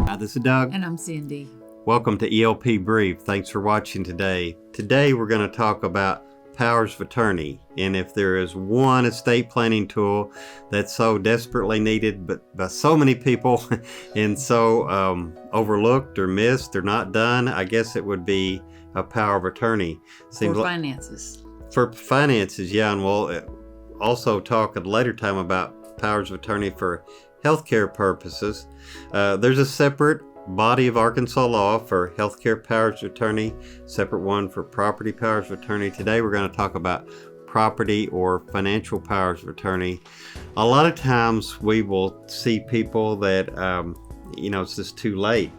Hi, this is Doug. And I'm Cindy. Welcome to ELP Brief. Thanks for watching today. Today we're going to talk about powers of attorney, and if there is one estate planning tool that's so desperately needed but by so many people and so overlooked or missed or not done, I guess it would be a power of attorney. For finances. For finances, yeah, and we'll also talk at a later time about powers of attorney for healthcare purposes. There's a separate body of Arkansas law for healthcare powers of attorney, separate one for property powers of attorney. Today we're going to talk about property or financial powers of attorney. A lot of times we will see people that, it's just too late.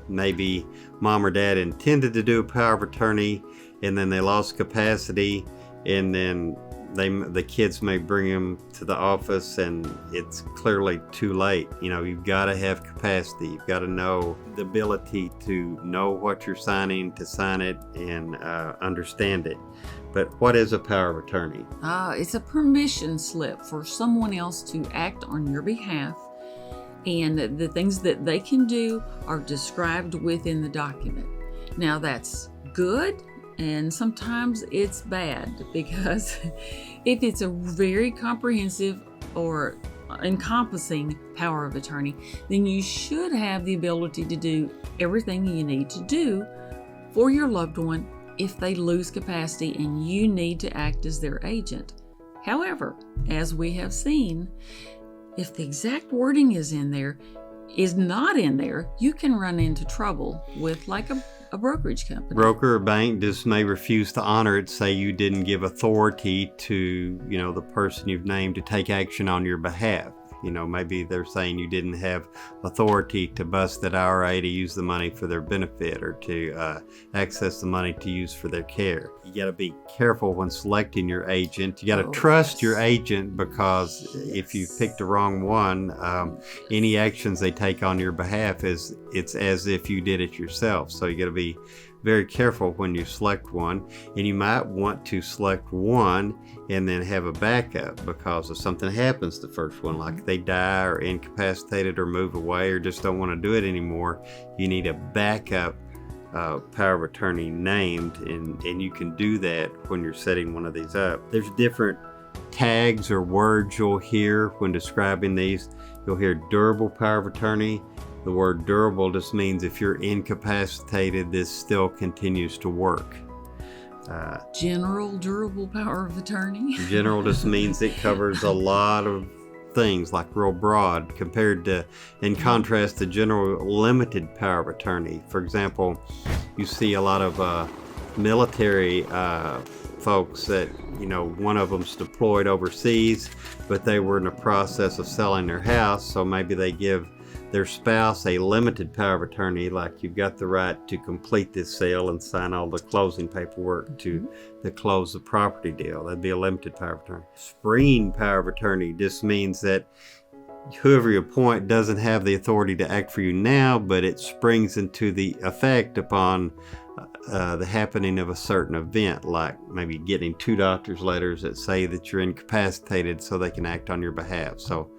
Maybe mom or dad intended to do a power of attorney and then they lost capacity, and then the kids may bring them to the office and it's clearly too late. You've got to have capacity. You've got to know the ability to know what you're signing, to sign it, and understand it. But what is a power of attorney? It's a permission slip for someone else to act on your behalf, and the things that they can do are described within the document. Now that's good, and sometimes it's bad, because if it's a very comprehensive or encompassing power of attorney, then you should have the ability to do everything you need to do for your loved one if they lose capacity and you need to act as their agent. However, as we have seen, if the exact wording is not in there, you can run into trouble with like a brokerage company. Broker or bank just may refuse to honor it, say you didn't give authority to, the person you've named to take action on your behalf. Maybe they're saying you didn't have authority to bust that IRA to use the money for their benefit or to access the money to use for their care. You got to be careful when selecting your agent. You got to trust your agent, because if you picked the wrong one, any actions they take on your behalf it's as if you did it yourself. So you got to be very careful when you select one, and you might want to select one and then have a backup, because if something happens to the first one, like they die or incapacitated or move away or just don't want to do it anymore, you need a backup power of attorney named, and you can do that when you're setting one of these up. There's different tags or words you'll hear when describing these. You'll hear durable power of attorney. The word durable just means if you're incapacitated, this still continues to work. General durable power of attorney. General just means it covers a lot of things, like real broad, in contrast to general limited power of attorney. For example, you see a lot of military folks that, one of them's deployed overseas, but they were in the process of selling their house, so maybe they give their spouse a limited power of attorney, like you've got the right to complete this sale and sign all the closing paperwork to close the property deal. That'd be a limited power of attorney. Springing power of attorney just means that whoever you appoint doesn't have the authority to act for you now, but it springs into the effect upon the happening of a certain event, like maybe getting 2 doctor's letters that say that you're incapacitated so they can act on your behalf. So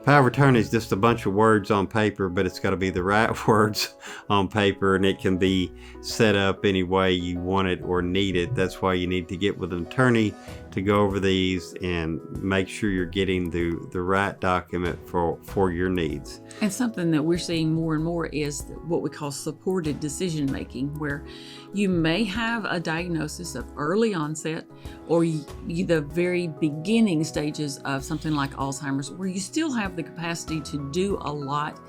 power of attorney is just a bunch of words on paper, but it's got to be the right words on paper, and it can be set up any way you want it or need it. That's why you need to get with an attorney to go over these and make sure you're getting the right document for your needs. And something that we're seeing more and more is what we call supported decision making, where you may have a diagnosis of early onset or the very beginning stages of something like Alzheimer's, where you still have the capacity to do a lot.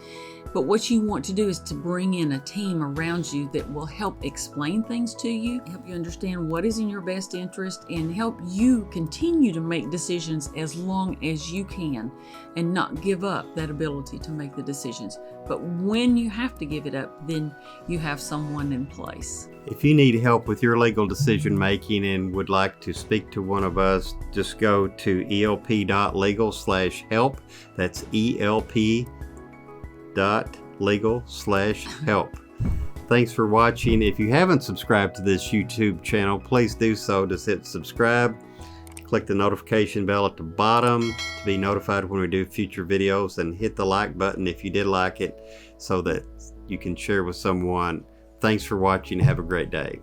But what you want to do is to bring in a team around you that will help explain things to you, help you understand what is in your best interest, and help you continue to make decisions as long as you can, and not give up that ability to make the decisions. But when you have to give it up, then you have someone in place. If you need help with your legal decision making and would like to speak to one of us, just go to elp.legal/help. That's elp.legal/help. Thanks for watching. If you haven't subscribed to this YouTube channel, please do so. Just hit subscribe, Click the notification bell at the bottom to be notified when we do future videos, and hit the like button if you did like it so that you can share with someone. Thanks for watching. Have a great day.